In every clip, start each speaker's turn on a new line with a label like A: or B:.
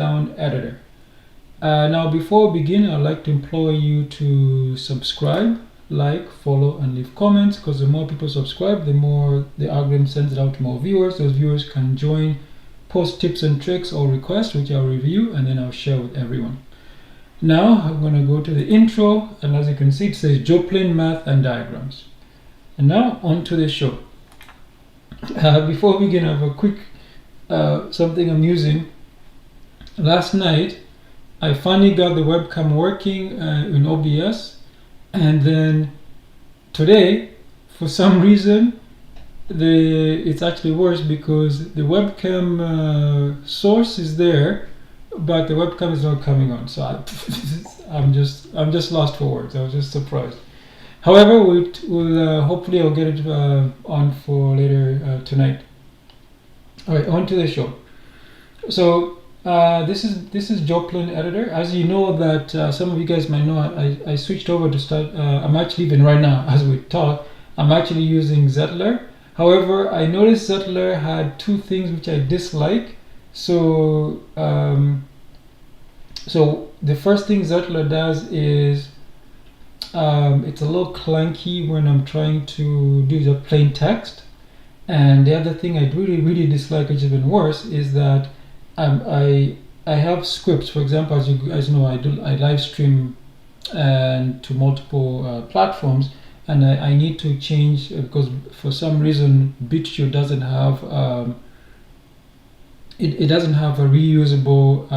A: Markdown editor. Now, before we begin, I'd like to implore you to subscribe, like, follow, and leave comments, because the more people subscribe, the more the algorithm sends it out to more viewers. Those viewers can join, post tips and tricks or requests, which I'll review, and then I'll share with everyone. Now, I'm going to go to the intro, and as you can see, it says Joplin Math and Diagrams. And now, on to the show. Before we begin, I have a quick something amusing. Last night, I finally got the webcam working in OBS, and then today, for some reason, it's actually worse because the webcam source is there, but the webcam is not coming on. So I'm just lost for words. I was just surprised. However, we'll hopefully I'll get it on for later tonight. All right, on to the show. So this is Joplin editor. As you know that some of you guys might know, I switched over to start. I'm actually even right now as we talk. I'm actually using Zettler. However, I noticed Zettler had two things which I dislike. So so the first thing Zettler does is it's a little clunky when I'm trying to do the plain text. And the other thing I really dislike, which is even worse, is that I have scripts. For example, as you guys know, I live stream and to multiple platforms, and I need to change because for some reason BitChute doesn't have it doesn't have a reusable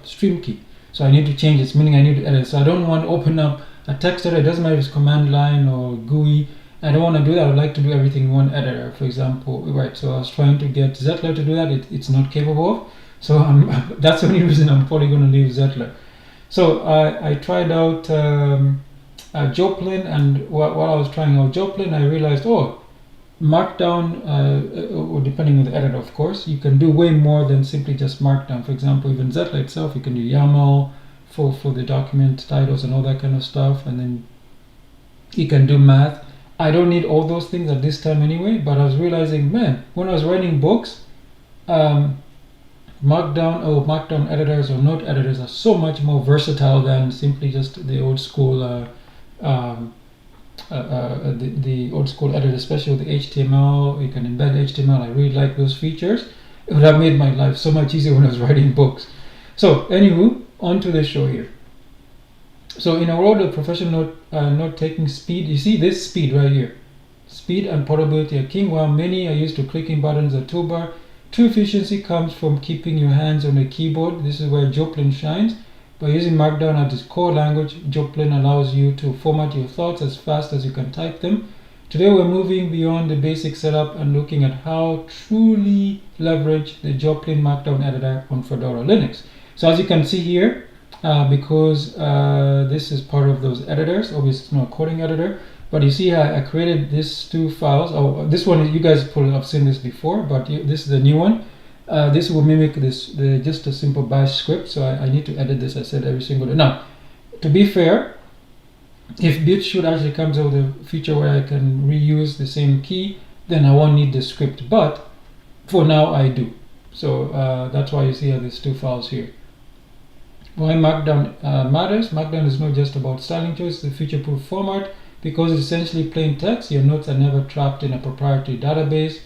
A: stream key. So I need to change it, meaning I need to edit. So I don't want to open up a text editor. It doesn't matter if it's command line or GUI. I don't want to do that. I would like to do everything in one editor, for example. Right, so I was trying to get Zettler to do that. It's not capable of. So that's the only reason I'm probably going to leave Zettler. So I tried out Joplin, and while I was trying out Joplin, I realized, Markdown, or depending on the editor, of course, you can do way more than simply just Markdown. For example, even Zettler itself, you can do YAML for the document titles and all that kind of stuff, and then you can do math. I don't need all those things at this time anyway, but I was realizing, man, when I was writing books, Markdown editors or note editors are so much more versatile than simply just the old school the old school editor, especially with the HTML. You can embed HTML. I really like those features. It would have made my life so much easier when I was writing books. So anywho, on to the show here. So in a world of professional note-taking, speed, you see this speed right here. Speed and portability are king. While many are used to clicking buttons or toolbar, true efficiency comes from keeping your hands on the keyboard. This is where Joplin shines. By using Markdown as its core language, Joplin allows you to format your thoughts as fast as you can type them. Today we're moving beyond the basic setup and looking at how truly leverage the Joplin Markdown editor on Fedora Linux. So as you can see here, because this is part of those editors, obviously it's not a coding editor, but you see I created these two files. Oh, this one, you guys probably have seen this before, but this is the new one. This will mimic just a simple bash script, so I need to edit this, I said, every single day. Now, to be fair, if BitChute actually comes out with a feature where I can reuse the same key, then I won't need the script, but for now I do. So that's why you see these two files here. Why Markdown matters. Markdown is not just about styling choice, it's a feature-proof format. Because it's essentially plain text, your notes are never trapped in a proprietary database.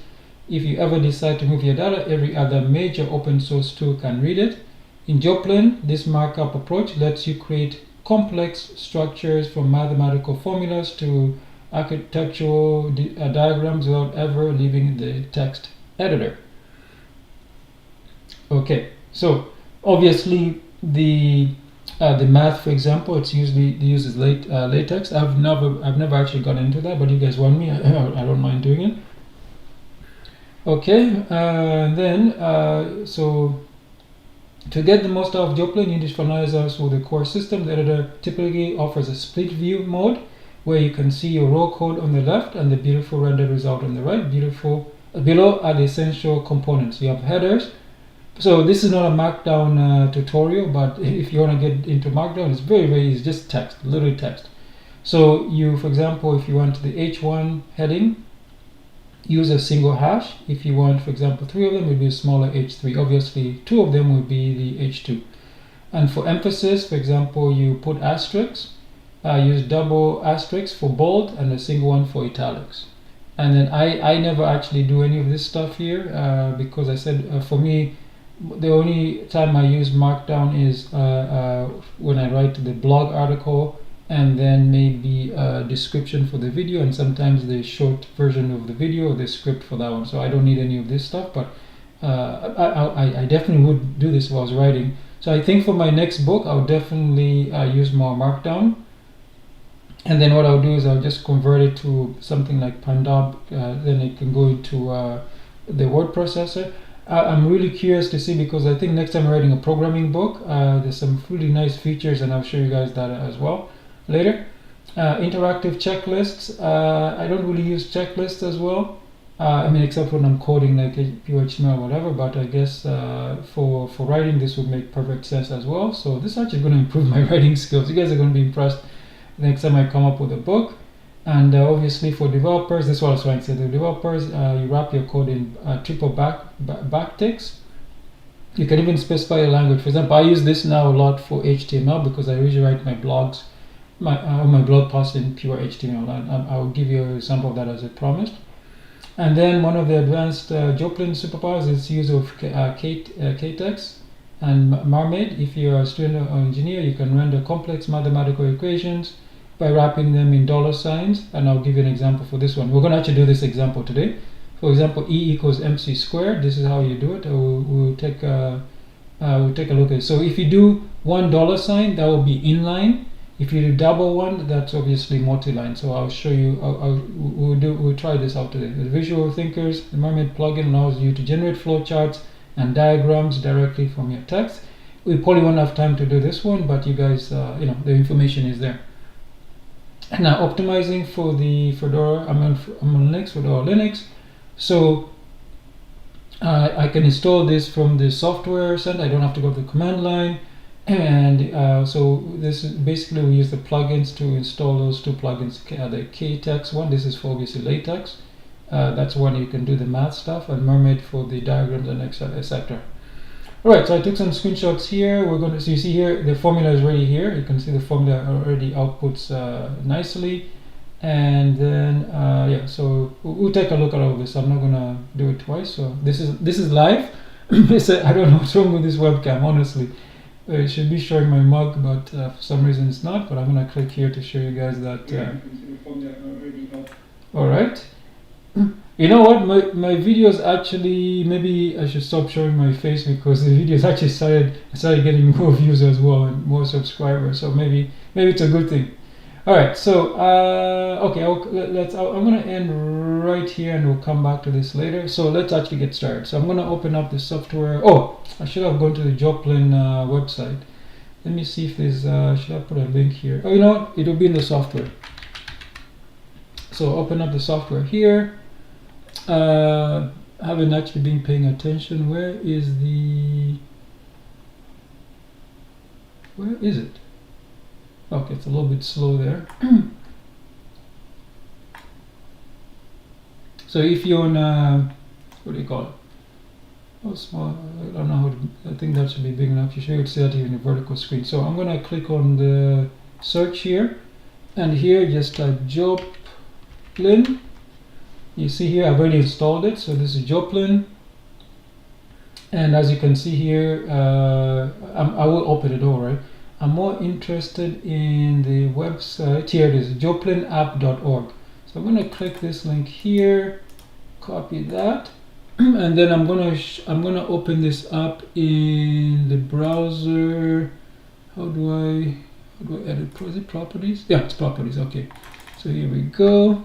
A: If you ever decide to move your data, every other major open source tool can read it. In Joplin, this markup approach lets you create complex structures from mathematical formulas to architectural diagrams without ever leaving the text editor. Okay, so obviously the math, for example, it uses LaTeX. I've never actually gone into that, but you guys want me, I don't mind doing it. Okay, so to get the most out of Joplin, you need to familiarize with the core system. The editor typically offers a split view mode where you can see your raw code on the left and the beautiful rendered result on the right. Below are the essential components. You have headers. So this is not a Markdown tutorial, but if you want to get into Markdown, it's very easy. It's just text, literally text. So you, for example, if you went to the H1 heading, use a single hash. If you want, for example, 3 of them, it will be a smaller h3. Obviously, 2 of them will be the h2. And for emphasis, for example, you put asterisks. Use double asterisks for bold and a single one for italics. And then I never actually do any of this stuff here because I said for me, the only time I use Markdown is when I write the blog article and then maybe a description for the video and sometimes the short version of the video or the script for that one. So I don't need any of this stuff, but I definitely would do this if I was writing. So I think for my next book, I'll definitely use more Markdown. And then what I'll do is I'll just convert it to something like Pandab, then it can go into the word processor. I'm really curious to see because I think next time I'm writing a programming book, there's some really nice features and I'll show you guys that as well later. Interactive checklists, I don't really use checklists as well. I mean, except when I'm coding like HTML or whatever, but I guess for writing this would make perfect sense as well. So this is actually going to improve my writing skills. You guys are going to be impressed next time I come up with a book. And obviously for developers, this is what I was trying to say. The developers, you wrap your code in triple backticks. You can even specify a language. For example, I use this now a lot for HTML because I usually write my blogs, my blog posts in pure HTML. And I'll give you an example of that as I promised. And then one of the advanced Joplin superpowers is use of KaTeX and Mermaid. If you're a student or engineer, you can render complex mathematical equations by wrapping them in $signs, and I'll give you an example for this one. We're going to actually do this example today. For example, E equals MC squared. This is how you do it. We'll take a look at it. So if you do $1 that will be inline. If you do double one, that's obviously multi-line. So I'll show you. We'll try this out today. The Visual Thinkers, the Mermaid plugin allows you to generate flowcharts and diagrams directly from your text. We probably won't have time to do this one, but you guys, the information is there. Now optimizing for the Fedora, I'm on Linux, Fedora Linux. So I can install this from the software center. I don't have to go to the command line. And so this is basically we use the plugins to install those two plugins. The KaTeX one, this is for obviously latex. That's one you can do the math stuff, and Mermaid for the diagrams and etc. Alright, so I took some screenshots here. So you see here the formula is already here. You can see the formula already outputs nicely. And then yeah, so we'll take a look at all of this. I'm not gonna do it twice. So this is live. I don't know what's wrong with this webcam, honestly. It should be showing my mug, but for some reason it's not. But I'm gonna click here to show you guys that. All right. You know what? My videos actually, maybe I should stop showing my face because the videos actually started getting more views as well and more subscribers. So maybe it's a good thing. All right. So okay, I'm gonna end right here and we'll come back to this later. So let's actually get started. So I'm gonna open up the software. Oh, I should have gone to the Joplin website. Let me see if there's. Should I put a link here? Oh, you know what? It'll be in the software. So open up the software here. I haven't actually been paying attention. Where is it? Okay, it's a little bit slow there. So if you're on what do you call it? Oh, small. I don't know how to, I think that should be big enough. You should see that even in a vertical screen. So I'm gonna click on the search here, and here just type Joplin. You see here I've already installed it, so this is Joplin, and as you can see here I will open it all right. I'm more interested in the website. Here it is, joplinapp.org. So I'm going to click this link here, copy that, and then I'm going to open this up in the browser. How do I edit? Is it properties? Yeah, it's properties. Okay, so here we go.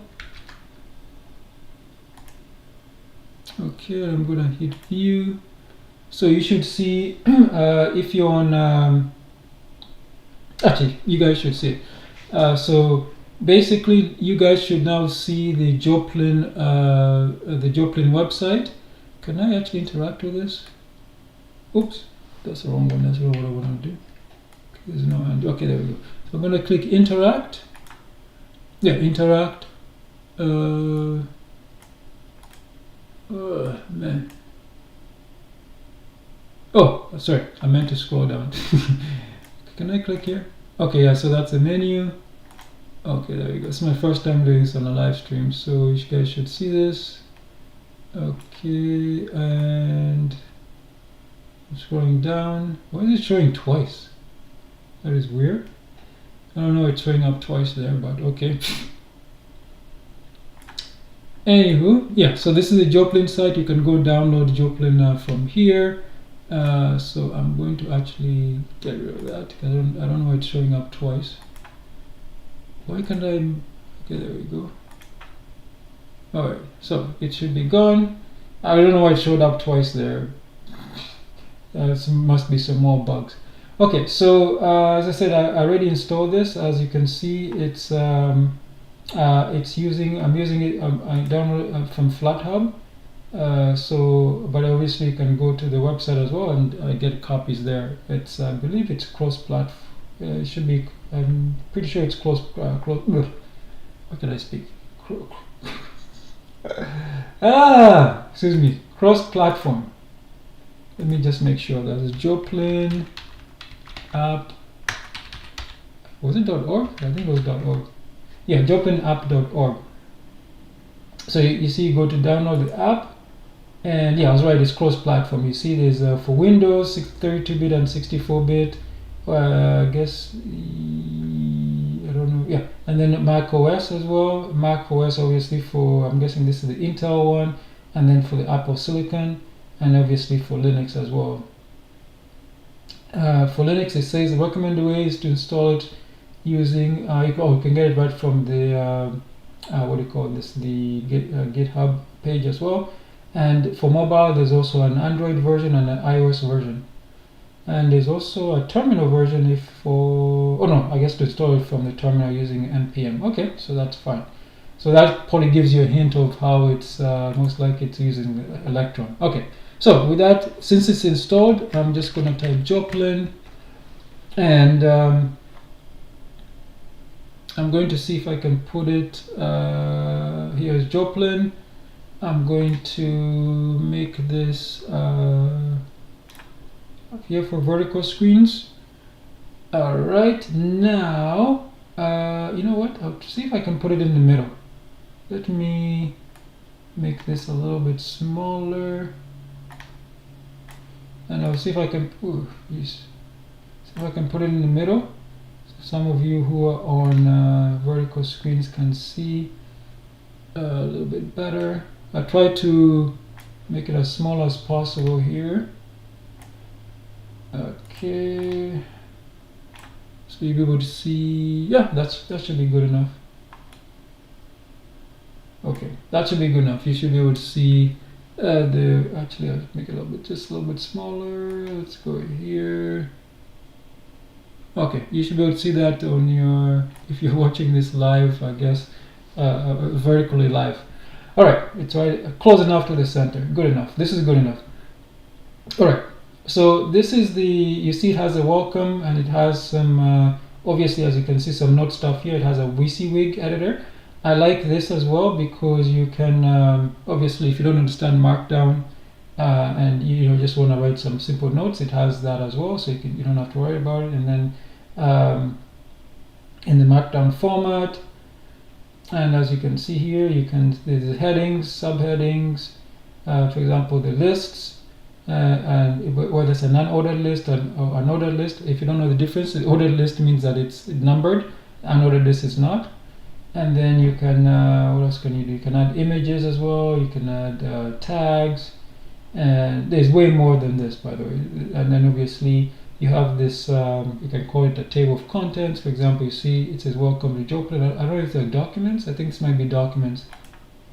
A: Okay, I'm gonna hit view. So you should see if you're on actually you guys should see it. So basically you guys should now see the Joplin website. Can I actually interact with this? Oops, that's the wrong one. That's not what I want to do. There's no hand. Okay, there we go. So I'm gonna click interact. Yeah, interact. Oh man. Oh, sorry, I meant to scroll down. Can I click here? Okay, yeah, so that's the menu. Okay, there we go. It's my first time doing this on a live stream, so you guys should see this. Okay, and I'm scrolling down. Why is it showing twice? That is weird. I don't know, it's showing up twice there, but okay. Anywho, yeah, so this is the Joplin site. You can go download Joplin from here. So I'm going to actually get rid of that because I don't know why it's showing up twice. Why can't I? Okay, there we go. Alright, so it should be gone. I don't know why it showed up twice there. Must be some more bugs. Okay, so as I said, I already installed this. As you can see, it's I'm using it. I downloaded from FlatHub. But obviously you can go to the website as well and get copies there. It's I believe it's cross-platform. It should be. I'm pretty sure it's close. What can I speak? Excuse me. Cross-platform. Let me just make sure that it's Joplin app. Was it .org? I think it was .org. Yeah, joplinapp.org. So you see, you go to download the app, and yeah, I was right. It's cross-platform. You see, there's for Windows 32-bit and 64-bit. I guess I don't know. Yeah, and then Mac OS as well. Mac OS obviously for, I'm guessing this is the Intel one, and then for the Apple Silicon, and obviously for Linux as well. For Linux, it says the recommended way is to install it using. You can get it right from the what do you call this? The GitHub page as well. And for mobile, there's also an Android version and an iOS version. And there's also a terminal version I guess to install it from the terminal using npm. Okay, so that's fine. So that probably gives you a hint of how it's most likely it's using Electron. Okay, so with that, since it's installed, I'm just going to type Joplin, and I'm going to see if I can put it, here's Joplin. I'm going to make this here for vertical screens. Alright, now, you know what, I'll see if I can put it in the middle. Let me make this a little bit smaller, and I'll see if I can, see if I can put it in the middle. So some of you who are on vertical screens can see a little bit better. I try to make it as small as possible here. Okay, so you'll be able to see. Yeah, that should be good enough. Okay, that should be good enough. You should be able to see actually I'll make it just a little bit smaller. Let's go here. Okay, you should be able to see that on your, if you're watching this live, I guess, vertically live. All right, it's right, close enough to the center. Good enough. This is good enough. All right, so this is you see it has a welcome, and it has some, obviously, as you can see, some note stuff here. It has a WYSIWYG editor. I like this as well because you can, obviously, if you don't understand Markdown and you just want to write some simple notes, it has that as well, so you don't have to worry about it. And then in the Markdown format, and as you can see here, there's headings, subheadings, for example, the lists, and whether it's an unordered list or an ordered list. If you don't know the difference, the ordered list means that it's numbered, unordered list is not. And then you can, what else can you do? You can add images as well, you can add tags, and there's way more than this, by the way. And then obviously you have this, you can call it a table of contents. For example, you see it says welcome to Joplin. I don't know if they're documents. I think this might be documents.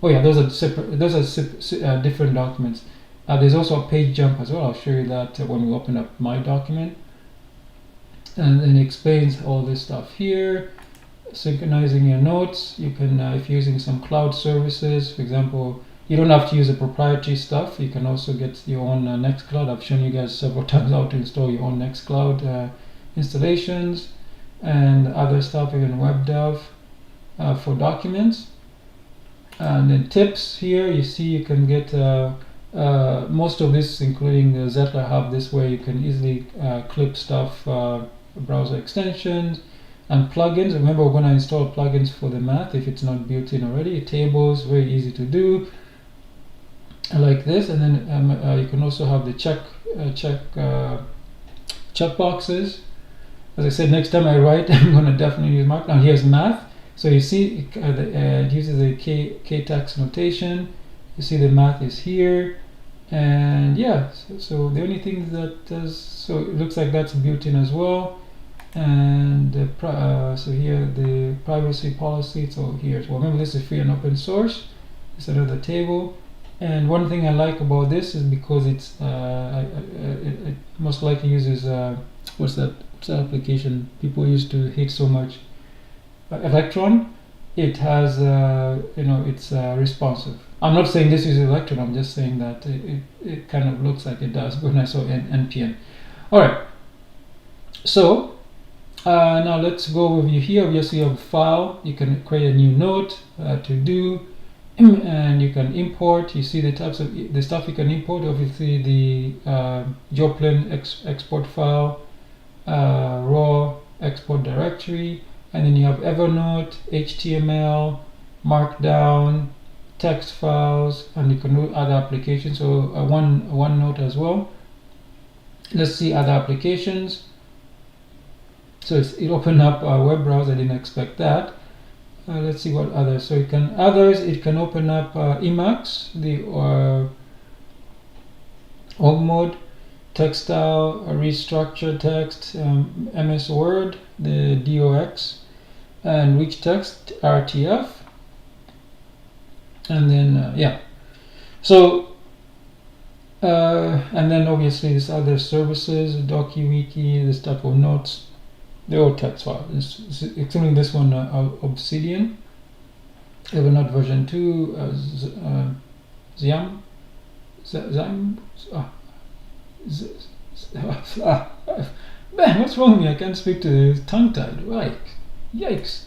A: Oh yeah, those are separate. Those are different documents. There's also a page jump as well. I'll show you that when we open up my document. And then it explains all this stuff here. Synchronizing your notes. You can, if you're using some cloud services, for example, you don't have to use the proprietary stuff. You can also get your own Nextcloud. I've shown you guys several times how to install your own Nextcloud installations and other stuff, even web dev for documents. And then tips here, you see you can get most of this, including the Zettler Hub, this way you can easily clip stuff, browser extensions and plugins. Remember, we're going to install plugins for the math if it's not built in already. Tables, very easy to do, like this. And then you can also have the check boxes. As I said, next time I write, I'm going to definitely use Markdown. Here's math. So you see it uses the KaTeX notation. You see the math is here. And yeah, so the only thing that does, so it looks like that's built in as well. And so here the privacy policy. So here, well, remember this is free and open source. It's another table. And one thing I like about this is because it's it most likely uses what's that application people used to hate so much, Electron. It has it's responsive. I'm not saying this is Electron, I'm just saying that it kind of looks like it does when I saw npm. Alright, so now let's go over here. Obviously you have a file, you can create a new note to do, and you can import. You see the types of the stuff you can import. Obviously the Joplin export file, raw export directory, and then you have Evernote, HTML, Markdown, text files, and you can do other applications. So one note as well. Let's see other applications. So it opened up a web browser. I didn't expect that. Let's see what others. So it can open up Emacs, the org mode, textile, restructure text, MS Word, the DOX, and rich text, RTF, and then yeah. So and then obviously these other services, DocuWiki, this type of notes. They're all text files, including this one, Obsidian, Evernote version 2, man, what's wrong with me? I can't speak to the tongue-tied. Right, yikes.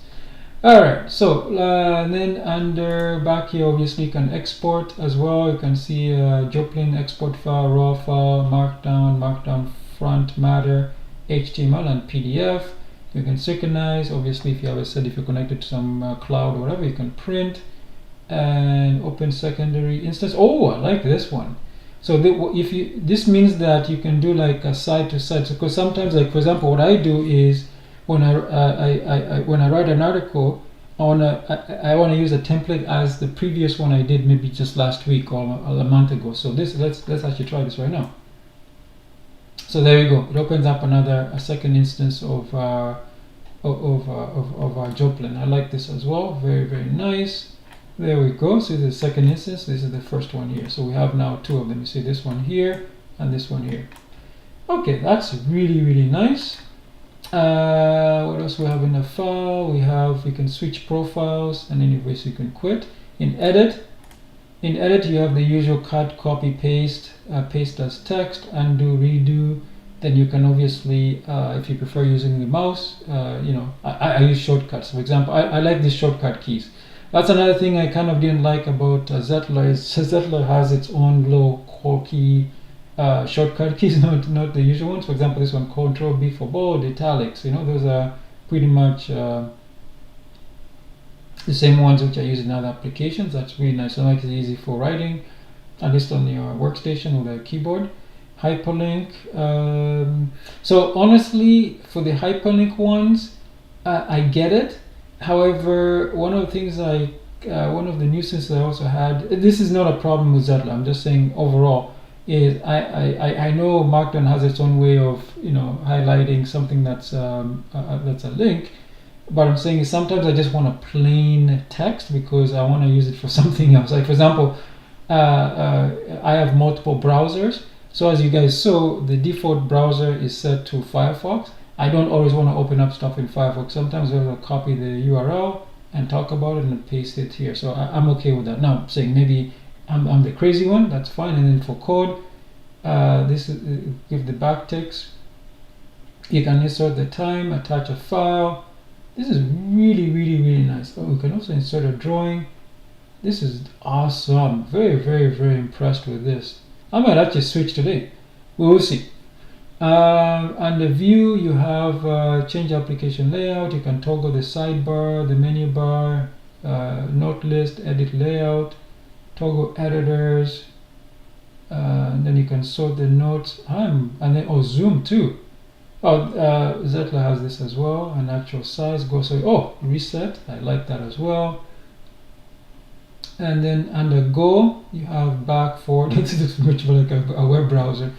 A: Alright, so then under back here, obviously you can export as well. You can see Joplin export file, raw file, Markdown front matter, HTML and PDF. You can synchronize. Obviously, if you have a set, if you're connected to some cloud or whatever, you can print and open secondary instance. Oh, I like this one. So this means that you can do like a side to side. So, because sometimes, like for example, what I do is when I write an article, I wanna use a template as the previous one I did maybe just last week or a month ago. So let's actually try this right now. So there you go. It opens up a second instance of our Joplin. I like this as well. Very, very nice. There we go. So this is the second instance. This is the first one here. So we have now two of them. You see this one here and this one here. Okay, that's really, really nice. What else we have in the file? We can switch profiles, and then you can quit. In edit, you have the usual cut, copy, paste, paste as text, undo, redo. Then you can obviously, if you prefer using the mouse, I use shortcuts. For example, I like these shortcut keys. That's another thing I kind of didn't like about Zettler is Zettler has its own little quirky shortcut keys, not the usual ones. For example, this one, Control B for bold, italics. Those are pretty much the same ones which I use in other applications. That's really nice. So it makes it easy for writing, at least on your workstation or the keyboard. Hyperlink. So honestly, for the hyperlink ones, I get it. However, one of the things one of the nuisances I also had, this is not a problem with Zettler, I'm just saying overall, is I know Markdown has its own way of highlighting something that's a link, but I'm saying is sometimes I just want a plain text because I want to use it for something else. Like for example, I have multiple browsers, so as you guys saw, the default browser is set to Firefox. I don't always want to open up stuff in Firefox. Sometimes I'll copy the URL and talk about it and paste it here. So I'm okay with that. Now I'm saying maybe I'm the crazy one, that's fine. And then for code, this is give the backticks. You can insert the time, attach a file. This is really, really, really nice. Oh, we can also insert a drawing. This is awesome. Very, very, very impressed with this. I might actually switch today. We will see. And the view, you have change application layout. You can toggle the sidebar, the menu bar, note list, edit layout, toggle editors, and then you can sort the notes. And then zoom too. Zetla has this as well, and actual size go. So reset. I like that as well. And then under go, you have back, forward. This is much more like a web browser.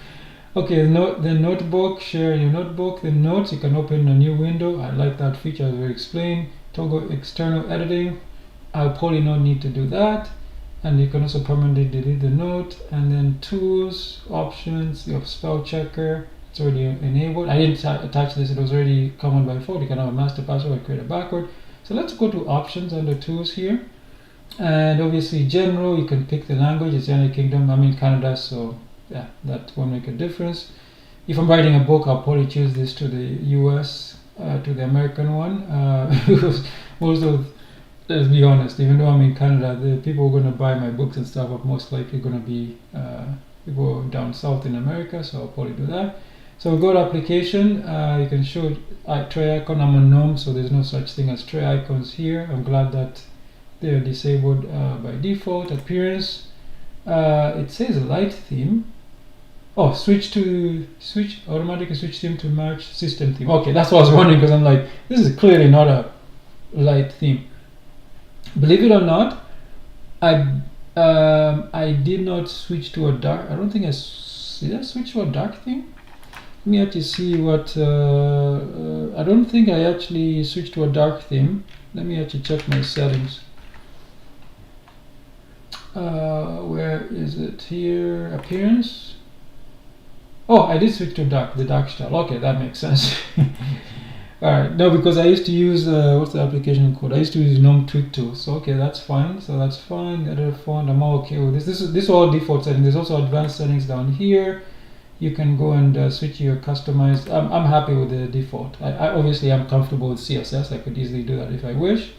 A: Okay, the notebook, share your notebook. The notes, you can open a new window. I like that feature as we explained. Toggle external editing. I'll probably not need to do that. And you can also permanently delete the note. And then tools, options, you have spell checker. It's already enabled. I didn't attach this, it was already common by default. You can have a master password and create a backward. So let's go to options under tools here. And obviously general, you can pick the language. It's United Kingdom, I'm in Canada, so yeah, that won't make a difference. If I'm writing a book, I'll probably choose this to the US, to the American one. Because most of, let's be honest, even though I'm in Canada, the people who are going to buy my books and stuff are most likely going to be people down south in America, so I'll probably do that. So we'll go to application. You can show tray icon. I'm a gnome, so there's no such thing as tray icons here. I'm glad that they're disabled by default. Appearance, it says light theme. Automatically switch theme to match system theme. Okay, that's what I was wondering, because I'm like, this is clearly not a light theme. Believe it or not, I did not switch to a dark. I don't think did I switch to a dark theme? Let me actually see what. I don't think I actually switched to a dark theme. Let me actually check my settings. Where is it here? Appearance. I did switch to the dark style. Okay, that makes sense. Alright, no, because I used to use what's the application code? I used to use GNOME Tweak Tool. So okay, that's fine. So that's fine. Edit font, I'm all okay with this. This is all default settings. There's also advanced settings down here. You can go and switch your customized. I'm happy with the default. I obviously I'm comfortable with CSS. I could easily do that if I wish.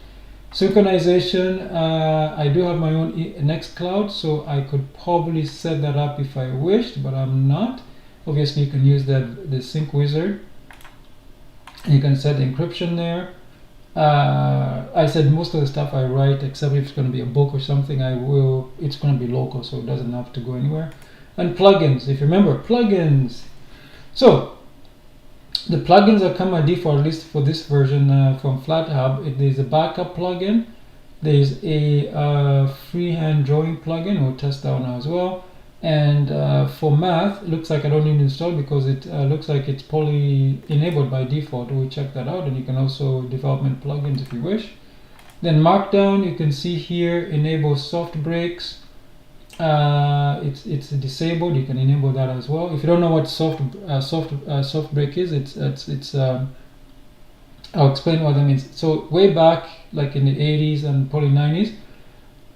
A: Synchronization, I do have my own Nextcloud, so I could probably set that up if I wished, but I'm not. Obviously, you can use the sync wizard. You can set encryption there. I said most of the stuff I write, except if it's going to be a book or something, it's going to be local, so it doesn't have to go anywhere. And plugins, if you remember, plugins. So the plugins that come by default, at least for this version from FlatHub, there's a backup plugin. There's a freehand drawing plugin. We'll test that one as well. And for math, it looks like I don't need to install because it looks like it's probably enabled by default. We'll check that out, and you can also development plugins if you wish. Then Markdown, you can see here, enable soft breaks. It's disabled. You can enable that as well. If you don't know what soft break is, I'll explain what that means. So way back, like in the 80s and probably 90s.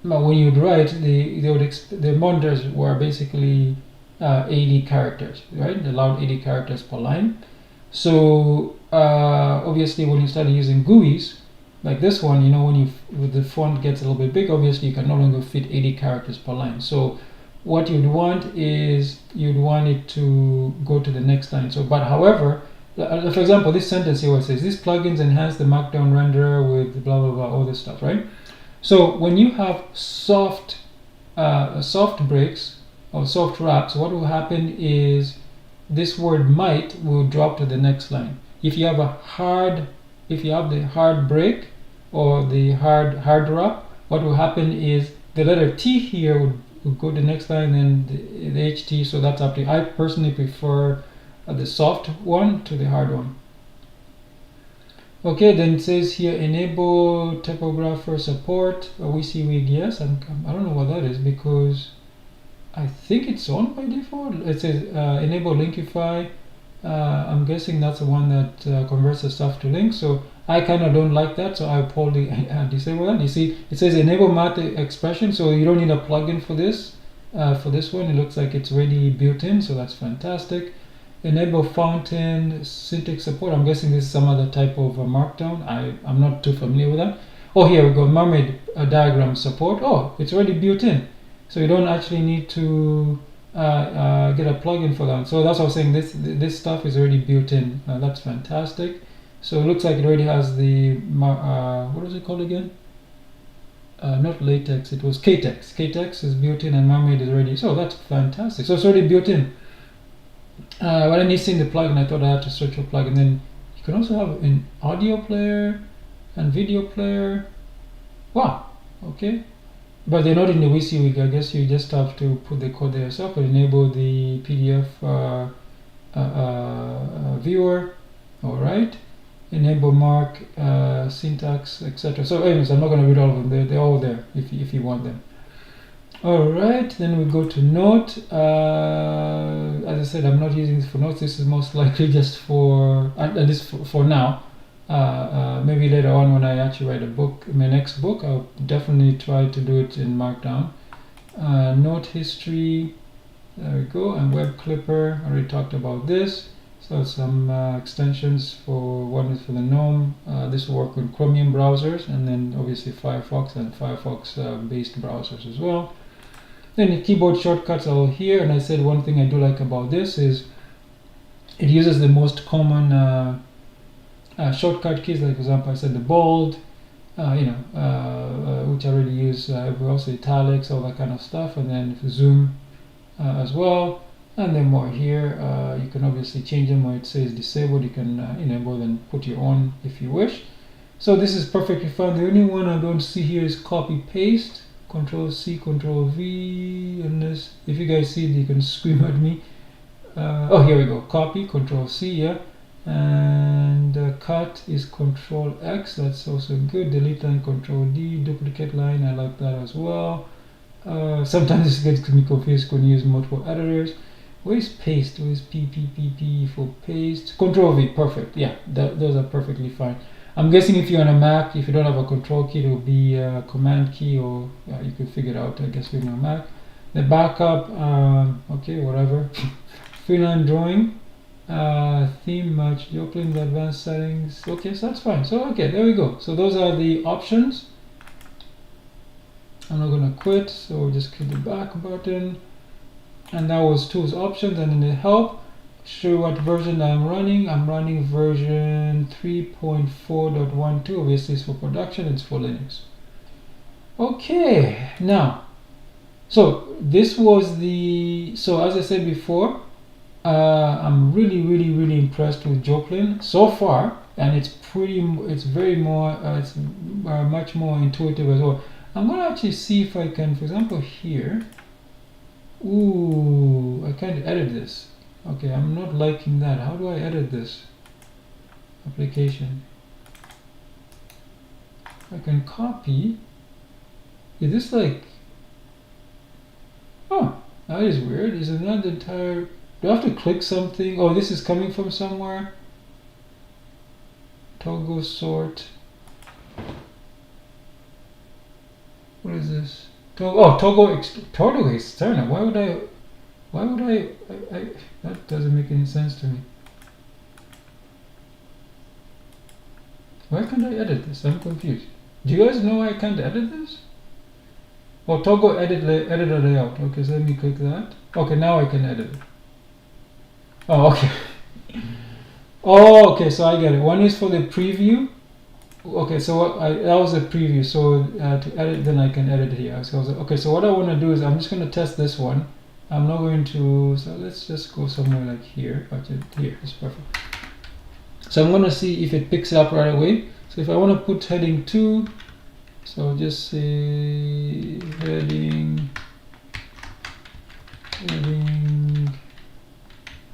A: When you'd write, the monitors were basically 80 characters, right? They allowed 80 characters per line. So obviously, when you started using GUIs, like this one, when the font gets a little bit big, obviously you can no longer fit 80 characters per line. So what you'd want is you'd want it to go to the next line. So, but however, for example, this sentence here where it says these plugins enhance the Markdown renderer with blah blah blah, all this stuff, right? So when you have soft breaks or soft wraps, what will happen is this word might will drop to the next line. If you have the hard break or the hard wrap, what will happen is the letter T here would go to the next line, and the HT. So that's up to you. I personally prefer the soft one to the hard one. Okay, then it says here enable typographer support. WYSIWYG, yes. I don't know what that is because I think it's on by default. It says enable Linkify. I'm guessing that's the one that converts the stuff to links. So I kind of don't like that, so I'll probably disable that. You see, it says enable math expression, so you don't need a plugin for this. For this one, it looks like it's already built in, so that's fantastic. Enable fountain syntax support. I'm guessing this is some other type of Markdown. I'm not too familiar with that. Oh, here we go, Mermaid diagram support. Oh, it's already built in, so you don't actually need to get a plugin for that. So that's what I was saying, this stuff is already built in. That's fantastic. So it looks like it already has the what was it called again? Not latex, it was KaTeX. KaTeX is built in and Mermaid is already, so that's fantastic. So it's already built in. When I need seeing the plugin, I thought I had to search for plugin. Then you can also have an audio player and video player. Wow, okay. But they're not in the WYSIWYG. I guess you just have to put the code there yourself and enable the PDF viewer. All right. Enable mark, syntax, etc. So anyways, I'm not going to read all of them. They're all there if you want them. All right, then we go to Note. As I said, I'm not using this for notes. This is most likely just for, at least for now. Maybe later on when I actually write a book, my next book, I'll definitely try to do it in Markdown. Note history, there we go, and web clipper. I already talked about this. So some extensions for, one is for the GNOME. This will work with Chromium browsers, and then obviously Firefox and Firefox based browsers as well. Then the keyboard shortcuts are all here, and I said one thing I do like about this is it uses the most common shortcut keys. Like for example, I said the bold, which I already use. Also italics, all that kind of stuff, and then zoom as well. And then more here, you can obviously change them where it says disabled. You can enable and put your own if you wish. So this is perfectly fine. The only one I don't see here is copy paste. Control C, Control V, and this. If you guys see it, you can scream at me. Oh, here we go. Copy, Control C, yeah. And cut is Control X. That's also good. Delete line, Control D. Duplicate line, I like that as well. Sometimes this gets me confused when you use multiple editors. Where is paste? Where is P for paste? Control V, perfect. Yeah, those are perfectly fine. I'm guessing if you're on a Mac, if you don't have a control key, it will be a command key, or you could figure it out, I guess, with your Mac. The backup, okay, whatever. Freeline drawing, theme match, Joplin, the advanced settings. Okay, so that's fine. So, okay, there we go. So those are the options. I'm not going to quit, so we'll just click the back button. And that was tools options, and in the help, show what version I'm running. I'm running version 3.4.12. Obviously it's for production, it's for Linux. Okay, now, so this was the, so as I said before, I'm really impressed with Joplin so far, and it's much more intuitive as well. I'm gonna actually see if I can, for example, here. Ooh, I can't edit this. Okay, I'm not liking that. How do I edit this application? I can copy. Is this like, oh, that is weird. Is it not the entire, do I have to click something? Oh, this is coming from somewhere. Toggle sort. What is this? Toggle external. Why would I that doesn't make any sense to me. Why can't I edit this? I'm confused. Do you guys know why I can't edit this? Oh, toggle editor layout. Okay, so let me click that. Okay, now I can edit it. Oh, okay. Oh, okay, so I get it. One is for the preview. Okay, so that was a preview. So to edit, then I can edit here. So okay, so what I want to do is I'm just going to test this one. I'm not going to, so let's just go somewhere like here. Here is perfect. So I'm going to see if it picks it up right away. So if I want to put heading 2, so just say heading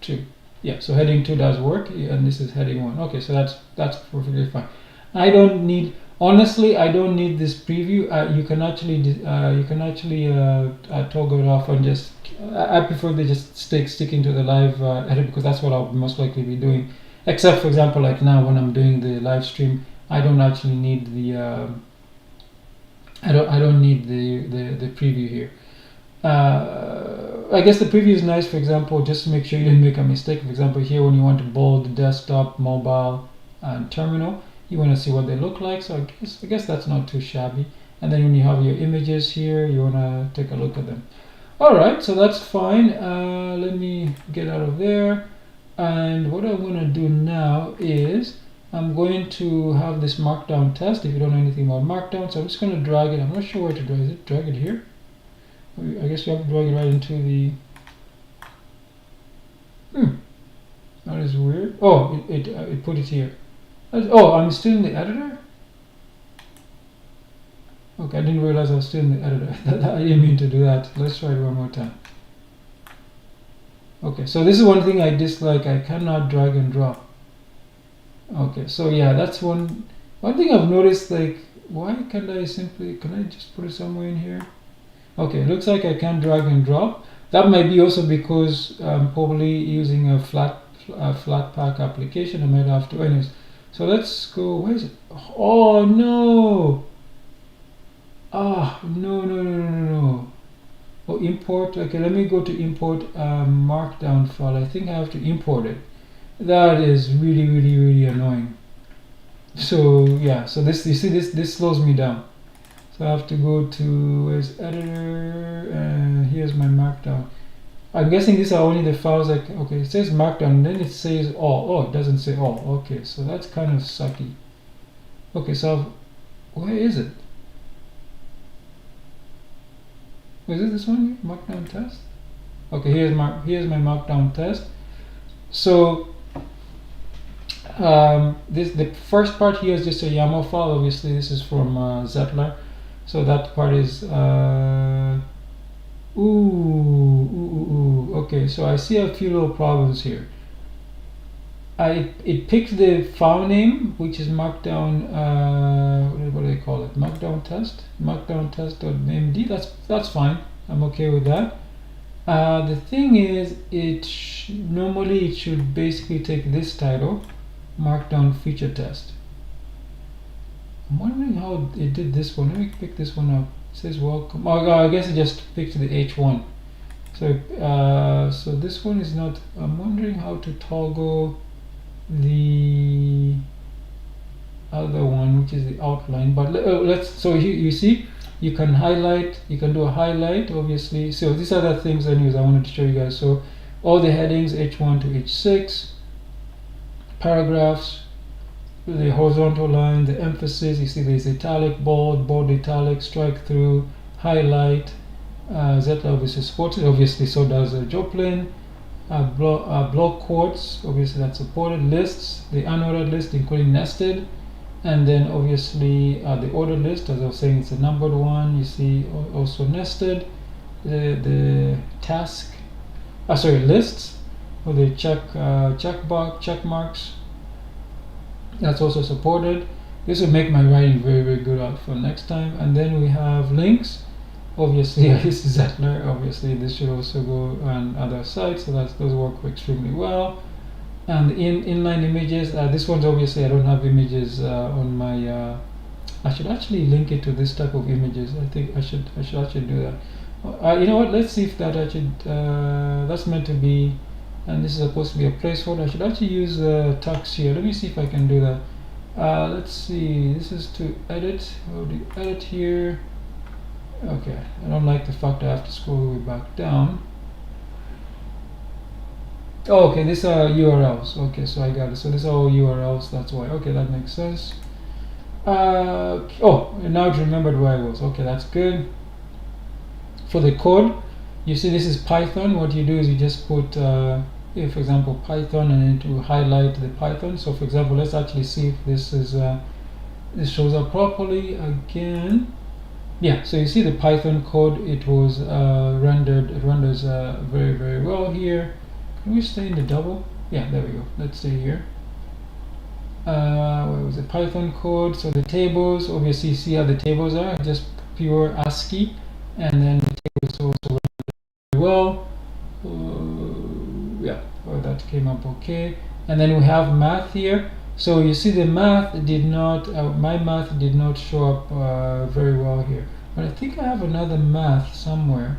A: 2. Yeah, so heading 2 does work, and this is heading 1. Okay, so that's perfectly fine. I don't need, honestly, I don't need this preview. You can actually toggle it off and just. I prefer they just sticking to the live edit, because that's what I'll most likely be doing. Except, for example, like now when I'm doing the live stream, I don't actually need the. I don't need the preview here. I guess the preview is nice, for example, just to make sure you didn't make a mistake. For example, here when you want to bold desktop, mobile, and terminal, you want to see what they look like. So I guess that's not too shabby. And then when you have your images here, you want to take a look at them. All right, so that's fine. Let me get out of there. And what I'm going to do now is I'm going to have this Markdown test. If you don't know anything about Markdown, so I'm just going to drag it. I'm not sure where to drag it. Drag it here. I guess you have to drag it right into the. That is weird. Oh, it put it here. Oh, I'm still in the editor. Okay, I didn't realize I was still in the editor. I didn't mean to do that. Let's try it one more time. Okay, so this is one thing I dislike. I cannot drag and drop. Okay, so yeah, that's one thing I've noticed. Like, why can't I can I just put it somewhere in here? Okay, looks like I can drag and drop. That might be also because I'm probably using a Flatpak application. I might have to. Anyways, so let's go. Where is it? Oh no! Ah, no. Oh, import. Okay, let me go to import Markdown file. I think I have to import it. That is really annoying. So yeah, so this, you see, this slows me down. So I have to go to, where's editor, and here's my Markdown. I'm guessing these are only the files like, okay, it says Markdown, and then it says all. Oh, it doesn't say all. Okay, so that's kind of sucky. Okay, so where is it? Is it this one here? Markdown test? Okay, here's my Markdown test. So the first part here is just a YAML file. Obviously, this is from Zettler. So that part is okay, so I see a few little problems here. It picked the file name, which is Markdown. What do they call it? Markdown test.md. That's fine. I'm okay with that. The thing is, normally it should basically take this title, Markdown feature test. I'm wondering how it did this one. Let me pick this one up. It says welcome. Oh, I guess it just picked the H1. So so this one is not. I'm wondering how to toggle the other one, which is the outline. But let's. So you see, you can highlight. You can do a highlight, obviously. So these are the things, anyways, I wanted to show you guys. So all the headings, H1 to H6, paragraphs, the horizontal line, the emphasis. You see, there's italic, bold, bold, italic, strike through, highlight. Zettler obviously supports it. Obviously, so does Joplin. Block quotes, obviously that's supported. Lists, the unordered list, including nested, and then obviously the ordered list. As I was saying, it's a numbered one. You see, also nested. The task, lists, or the check marks. That's also supported. This will make my writing very good for next time. And then we have links. Obviously, this is Zettler. Obviously, this should also go on other sites, so those work extremely well. And inline images. This one's obviously I don't have images on my. I should actually link it to this type of images. I think I should actually do that. You know what? Let's see if that that's meant to be, and this is supposed to be a placeholder. I should actually use tux here. Let me see if I can do that. Let's see. This is to edit. How do you edit here? Okay, I don't like the fact I have to scroll all the way back down. Oh, okay, these are URLs. Okay, so I got it. So these are all URLs, that's why. Okay, that makes sense. Oh, and now I remembered where I was. Okay, that's good. For the code, you see this is Python. What you do is you just put, for example, Python, and then to highlight the Python. So for example, let's actually see if this is this shows up properly again. Yeah, so you see the Python code, it was rendered, it renders very well here. Can we stay in the double? Yeah, there we go. Let's stay here. Where was the Python code? So the tables, obviously you see how the tables are, just pure ASCII, and then the tables also very well. Yeah, that came up okay. And then we have math here. So you see the math did not, my math did not show up very well here. But I think I have another math somewhere.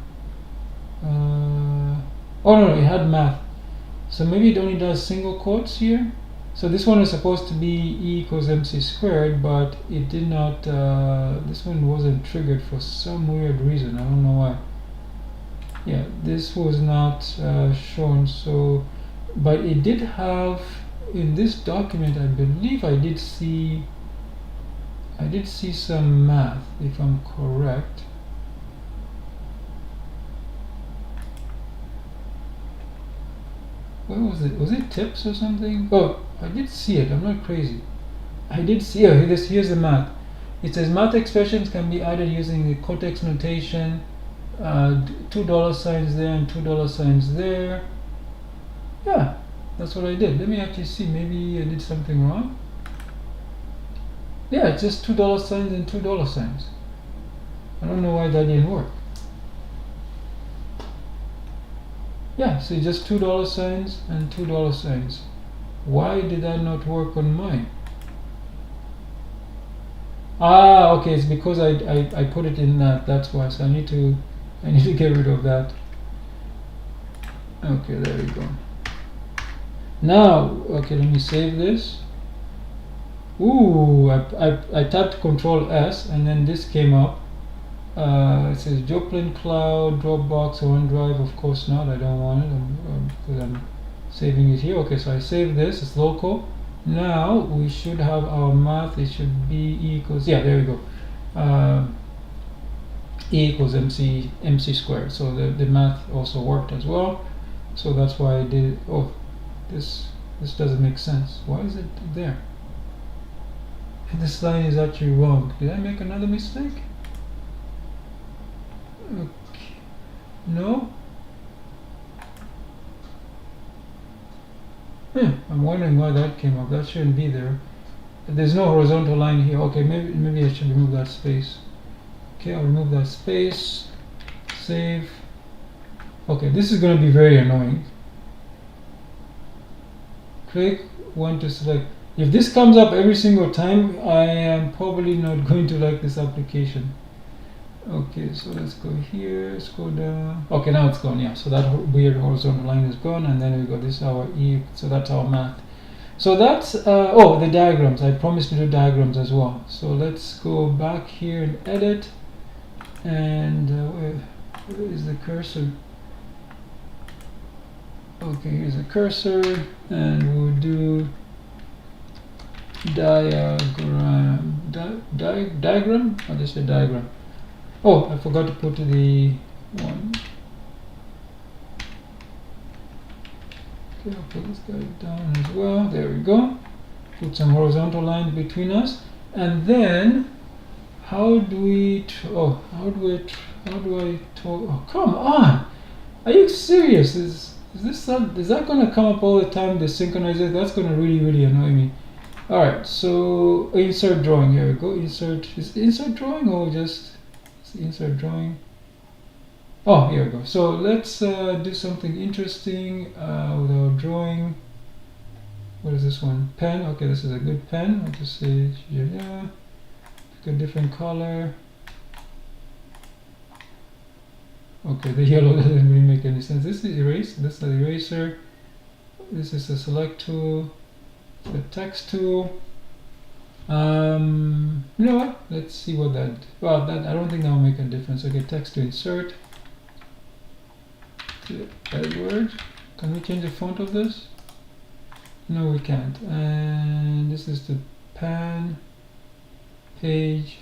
A: Oh no, it had math. So maybe it only does single quotes here. So this one is supposed to be E equals MC squared, but it did not, this one wasn't triggered for some weird reason. I don't know why. Yeah, this was not shown, so, but it did have, in this document, I believe I did see some math, if I'm correct. Where was it? Was it tips or something? Oh, I did see it. I'm not crazy. I did see it. Here's the math. It says math expressions can be added using the KaTeX notation. $2 signs there and $2 signs there. Yeah, that's what I did. Let me actually see. Maybe I did something wrong. Yeah, it's just $2 signs and $2 signs. I don't know why that didn't work. Yeah, so just $2 signs and $2 signs. Why did that not work on mine? Ah, okay, it's because I put it in that. That's why. So I need to get rid of that. Okay, there we go. Now, okay, let me save this. Ooh, I tapped Control S and then this came up. It says Joplin Cloud, Dropbox, OneDrive. Of course not. I don't want it because I'm saving it here. Okay, so I save this. It's local. Now we should have our math. It should be E equals, yeah, there we go. E equals MC squared. So the math also worked as well. So that's why I did. Oh, this doesn't make sense. Why is it there? This line is actually wrong. Did I make another mistake? Okay. No. I'm wondering why that came up. That shouldn't be there. There's no horizontal line here. Okay, maybe I should remove that space. Okay, I'll remove that space. Save. Okay, this is going to be very annoying. Click, want to select. If this comes up every single time, I am probably not going to like this application. Okay, so let's go here, scroll down. Okay, now it's gone, yeah. So that weird horizontal line is gone, and then we got this our E, so that's our math. So that's, oh, the diagrams. I promised to do diagrams as well. So let's go back here and edit. And where is the cursor? Okay, here's the cursor, and we'll do diagram. Diagram? I'll just say diagram. Oh, I forgot to put the one. Okay, I'll put this guy down as well. There we go. Put some horizontal lines between us, and then how do I talk? Oh, come on! Are you serious? Is that going to come up all the time? The synchronizer? That's going to really annoy me. All right, so insert drawing. Here we go. Insert. Is insert drawing or just insert drawing? Oh, here we go. So let's do something interesting with our drawing. What is this one? Pen. Okay, this is a good pen. I'll just say yeah. Pick a different color. Okay, the yellow doesn't really make any sense. This is erase. This is the eraser. This is the select tool. The text tool. You know what? Let's see what that. Well, that I don't think that will make a difference. Okay, text to insert. Edward. Can we change the font of this? No, we can't. And this is the pan page.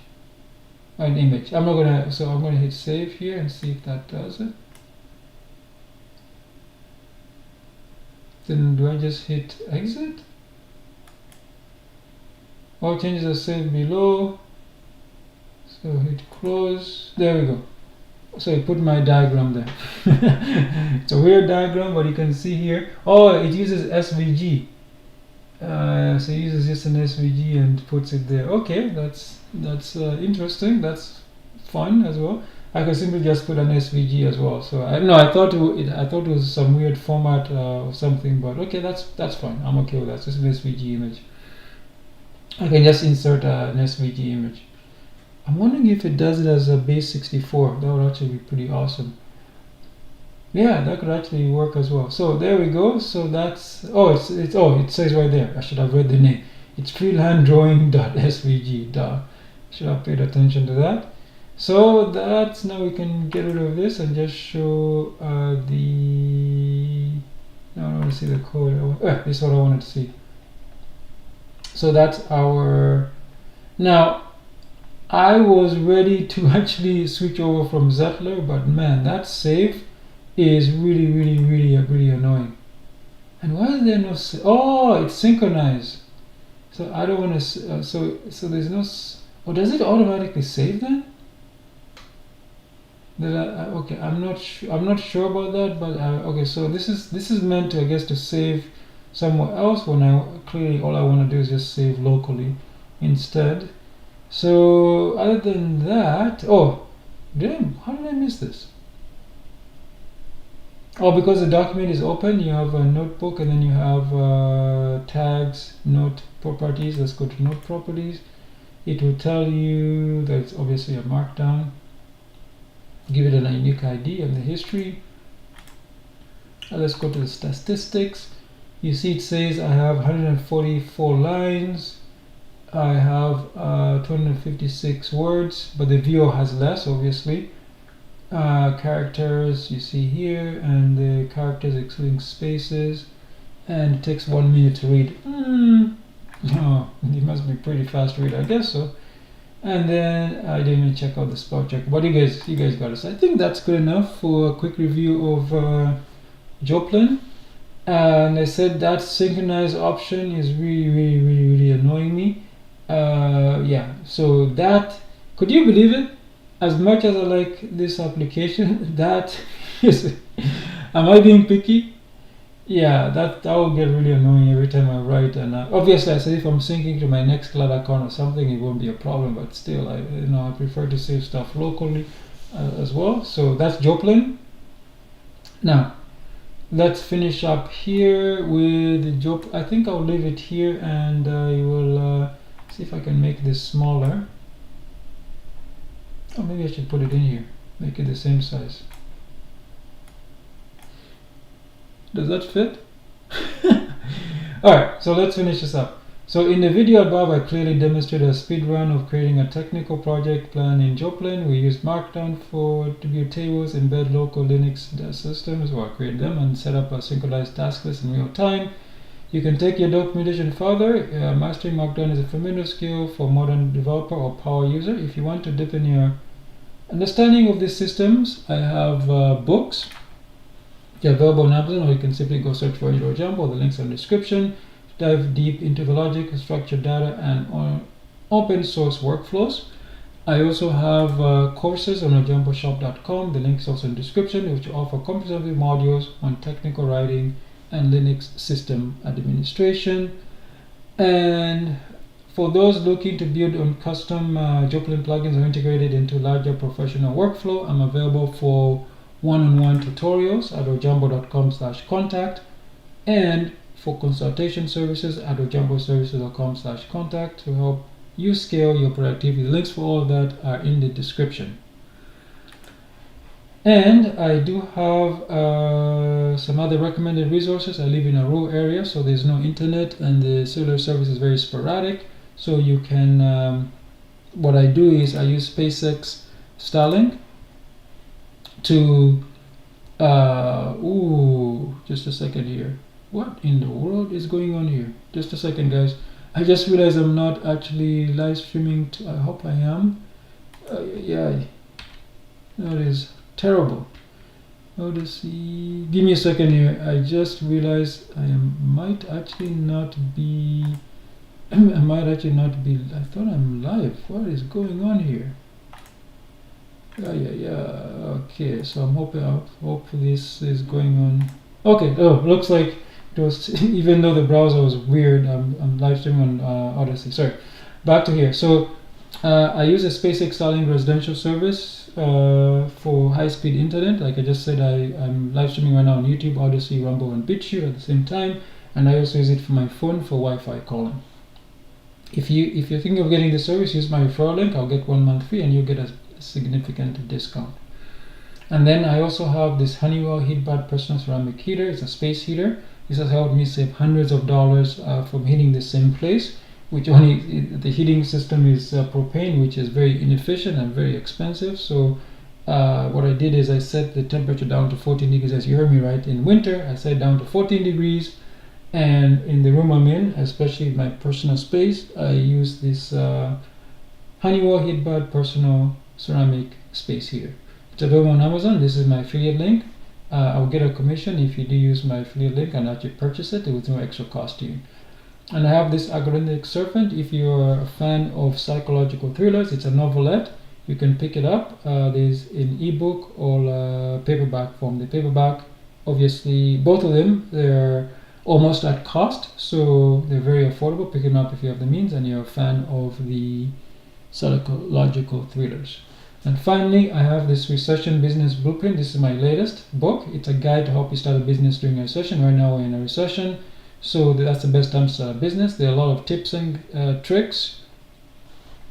A: An image. I'm gonna hit save here and see if that does it. Then do I just hit exit? All changes are saved below. So hit close. There we go. So I put my diagram there. It's a weird diagram, but you can see here. Oh, it uses SVG. So it uses just an SVG and puts it there. Okay, that's interesting. That's fun as well. I could simply just put an SVG as well. So I thought it was some weird format or something, but okay, that's fine. I'm okay with that. It's just an SVG image. I can just insert an SVG image. I'm wondering if it does it as a base 64. That would actually be pretty awesome. Yeah, that could actually work as well. So there we go. So that's it says right there. I should have read the name. It's freehanddrawing.svg. Duh. Should have paid attention to that. So that's now we can get rid of this and just show the. Now I want to see the code. This is what I wanted to see. So that's our. Now I was ready to actually switch over from Zettler, but man, that save is really annoying. And why is there no? Oh, it's synchronized. So I don't want to. So there's no. Oh, does it automatically save then? Okay, I'm not sure about that, but okay. So this is meant to, I guess, to save somewhere else. When clearly all I want to do is just save locally instead. So other than that, how did I miss this? Oh, because the document is open, you have a notebook, and then you have tags, note properties. Let's go to note properties. It will tell you that it's obviously a markdown. Give it a unique ID and the history. Let's go to the statistics. You see it says I have 144 lines. I have 256 words, but the viewer has less, obviously. Characters you see here, and the characters excluding spaces, and it takes 1 minute to read. Oh, it must be pretty fast to read, I guess so. And then I didn't even check out the spell check. But you guys got us. I think that's good enough for a quick review of Joplin. And I said that synchronize option is really annoying me. Yeah, so that, could you believe it? As much as I like this application, that is, am I being picky? Yeah, that will get really annoying every time I write. And obviously, I said if I'm syncing to my Nextcloud account or something, it won't be a problem. But still, I prefer to save stuff locally as well. So that's Joplin. Now, let's finish up here with Joplin. I think I'll leave it here, and I will see if I can make this smaller. Or maybe I should put it in here, make it the same size. Does that fit? Alright, so let's finish this up. So in the video above, I clearly demonstrated a speed run of creating a technical project plan in Joplin. We used Markdown to build tables, embed local Linux systems, or create them, and set up a synchronized task list in real time. You can take your documentation further. Mastering Markdown is a familiar skill for modern developer or power user. If you want to deepen your understanding of these systems, I have books. They're available on Amazon, or you can simply go search for Jumbo. The links are in the description. Dive deep into the logic, structured data, and open source workflows. I also have courses on jumboshop.com. The link is also in the description, which offer comprehensive modules on technical writing and Linux system administration. And for those looking to build on custom Joplin plugins or integrated into larger professional workflow, I'm available for one-on-one tutorials at ojambo.com/contact, and for consultation services at ojamboservices.com/contact to help you scale your productivity. Links for all of that are in the description. And I do have some other recommended resources. I live in a rural area, so there's no internet, and the cellular service is very sporadic. So you can, what I do is I use SpaceX Starlink to, just a second here. What in the world is going on here? Just a second, guys. I just realized I'm not actually live streaming. I hope I am. Yeah, that is terrible. Odyssey. Give me a second here. I just realized I might actually not be. I thought I'm live. What is going on here? Yeah. Okay, so I'm hoping. Hope this is going on. Okay. Oh, looks like it was. Even though the browser was weird, I'm live streaming on Odyssey. Sorry. Back to here. So I use a SpaceX Starlink residential service for high-speed internet. Like I just said, I'm live streaming right now on YouTube, Odyssey, Rumble, and BitChute at the same time, and I also use it for my phone for Wi-Fi calling. If you're thinking of getting the service, use my referral link. I'll get 1 month free, and you'll get a significant discount. And then I also have this Honeywell heat-bath personal ceramic heater. It's a space heater. This has helped me save hundreds of dollars from heating the same place, which only the heating system is propane, which is very inefficient and very expensive. So what I did is I set the temperature down to 14 degrees, as you heard me right. In winter, I set it down to 14 degrees. And in the room I'm in, especially my personal space, I use this Honeywell heat-bath personal ceramic space heater. It's available on Amazon. This is my affiliate link. I'll get a commission if you do use my affiliate link and actually purchase it with no extra cost to you. And I have this Agoraphobic Serpent. If you're a fan of psychological thrillers, it's a novelette. You can pick it up. There's an ebook or paperback form. The paperback, obviously, both of them, they're almost at cost, so they're very affordable. Pick them up if you have the means and you're a fan of the psychological thrillers. And finally, I have this Recession Business Blueprint. This is my latest book. It's a guide to help you start a business during a recession. Right now we're in a recession, so that's the best time to start a business. There are a lot of tips and tricks,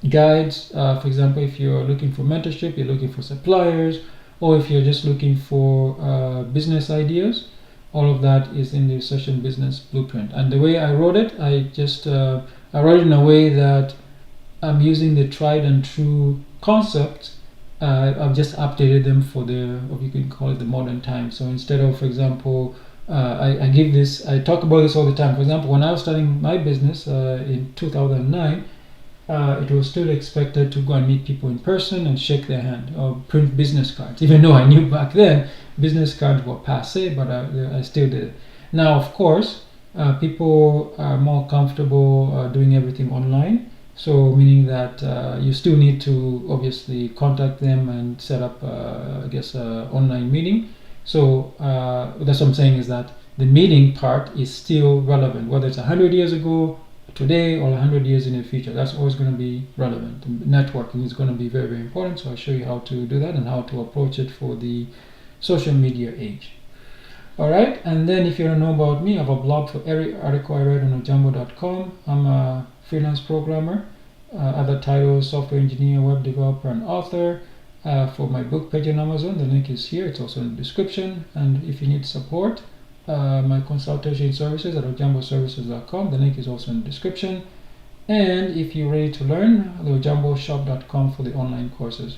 A: guides. For example, if you're looking for mentorship, you're looking for suppliers, or if you're just looking for business ideas, all of that is in the Recession Business Blueprint. And the way I wrote it, I wrote it in a way that I'm using the tried and true concepts. I've just updated them for what you can call it, the modern time. So instead of, for example, I talk about this all the time. For example, when I was starting my business in 2009, it was still expected to go and meet people in person and shake their hand or print business cards. Even though I knew back then business cards were passé, but I still did it. Now, of course, people are more comfortable doing everything online. So meaning that you still need to obviously contact them and set up, online meeting. So that's what I'm saying, is that the meeting part is still relevant, whether it's 100 years ago, today, or 100 years in the future. That's always going to be relevant. Networking is going to be very, very important. So I'll show you how to do that and how to approach it for the social media age. Alright, and then if you don't know about me, I have a blog for every article I write on ojambo.com. I'm a freelance programmer, other titles, software engineer, web developer, and author. For my book page on Amazon, the link is here. It's also in the description. And if you need support, my consultation services at ojamboservices.com, the link is also in the description. And if you're ready to learn, the ojamboshop.com for the online courses.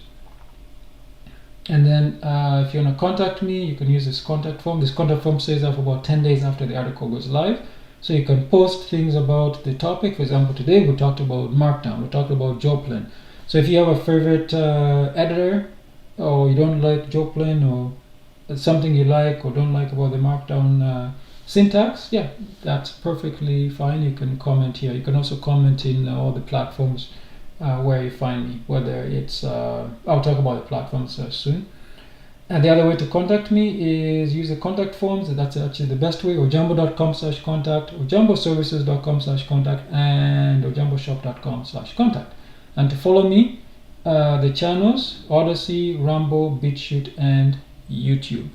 A: And then if you want to contact me, you can use this contact form. This contact form stays up for about 10 days after the article goes live. So you can post things about the topic. For example, today we talked about Markdown. We talked about Joplin. So if you have a favorite editor, or you don't like Joplin, or something you like or don't like about the Markdown syntax, yeah, that's perfectly fine. You can comment here. You can also comment in all the platforms where you find me, whether it's I'll talk about the platforms soon. And the other way to contact me is use the contact forms. That's actually the best way. ojambo.com/contact, ojamboservices.com/contact, and ojamboshop.com/contact. And to follow me, the channels Odyssey, Rumble, BitChute, and YouTube.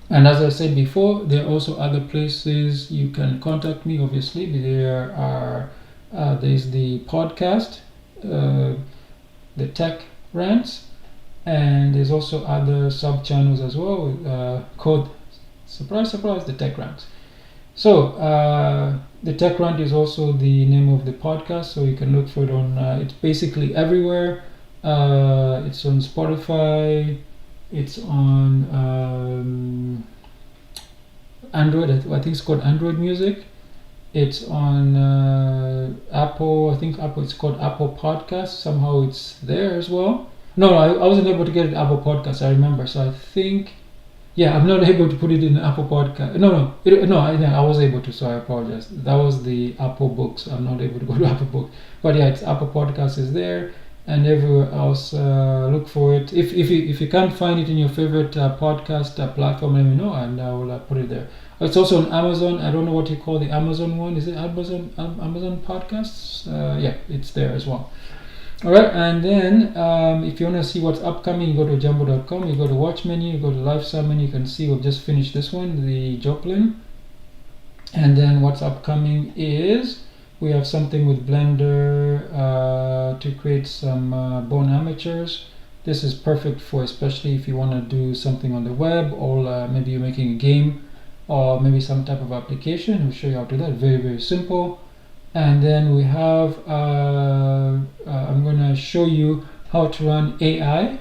A: And as I said before, there are also other places you can contact me. Obviously, there's the podcast, the Tech Rants, and there's also other sub channels as well called, surprise, surprise, the Tech Rants. So the Tech Rant is also the name of the podcast, so you can look for it on. It's basically everywhere. It's on Spotify. It's on Android. I think it's called Android Music. It's on Apple. I think Apple. It's called Apple Podcasts. Somehow it's there as well. No, I wasn't able to get it Apple Podcasts. I remember. So I think, yeah, I'm not able to put it in Apple Podcast. I was able to. So I apologize. That was the Apple Books. I'm not able to go to Apple Books. But yeah, it's Apple Podcasts is there. And everywhere else, look for it. If you can't find it in your favorite podcast platform, let me know and I will put it there. It's also on Amazon. I don't know what you call the Amazon one. Is it Amazon Podcasts? Yeah, it's there as well. All right, and then if you want to see what's upcoming, you go to ojambo.com. You go to Watch menu. You go to Lifestyle menu. You can see we've just finished this one, the Joplin. And then what's upcoming is, we have something with Blender to create some Born Amateurs. This is perfect for, especially if you want to do something on the web, or maybe you're making a game, or maybe some type of application. We'll show you how to do that. Very, very simple. And then we have, I'm going to show you how to run AI.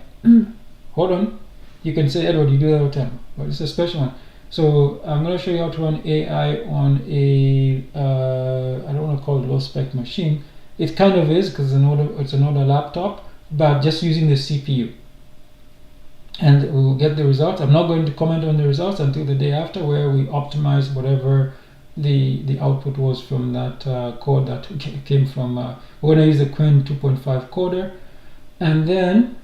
A: Hold on. You can say, Edward, you do that all the time, but it's a special one. So I'm going to show you how to run AI on a, I don't want to call it low spec machine. It kind of is, because it's an older laptop, but just using the CPU. And we'll get the results. I'm not going to comment on the results until the day after, where we optimize whatever the output was from that code that came from, we're going to use the Qwen 2.5 coder. And then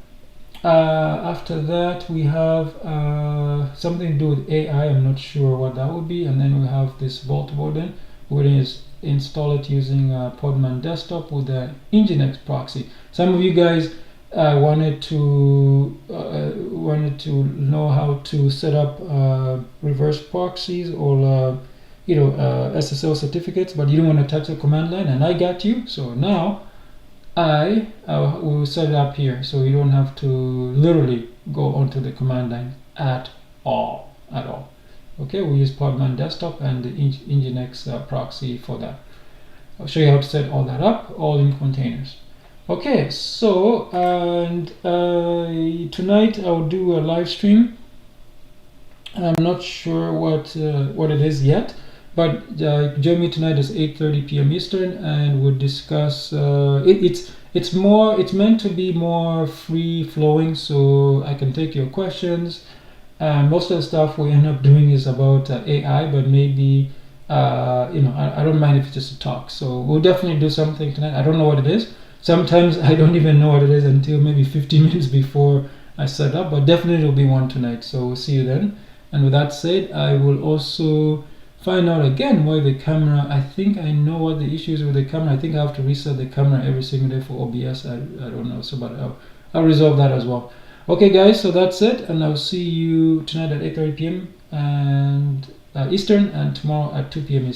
A: after that we have something to do with AI. I'm not sure what that would be. And then we have this Vault Warden. We're going to install it using Podman Desktop with the Nginx proxy. Some of you guys wanted to know how to set up reverse proxies, or SSL certificates, but you don't want to touch the command line, and I got you. So now I will set it up here, so you don't have to literally go onto the command line at all. Okay, we use Podman Desktop and the Nginx proxy for that. I'll show you how to set all that up, all in containers. Okay, so and tonight I'll do a live stream. I'm not sure what it is yet, but join me tonight at 8:30 p.m. Eastern, and we'll discuss. It's meant to be more free flowing, so I can take your questions. Most of the stuff we end up doing is about AI, but maybe I don't mind if it's just a talk. So we'll definitely do something tonight. I don't know what it is. Sometimes I don't even know what it is until maybe 15 minutes before I set up, but definitely there'll be one tonight. So we'll see you then. And with that said, I will also find out again why the camera, I think I know what the issue is with the camera. I think I have to reset the camera every single day for OBS. I don't know, so but I'll resolve that as well. Okay guys, so that's it, and I'll see you tonight at 8:30 p.m. and Eastern, and tomorrow at 2 p.m. Eastern.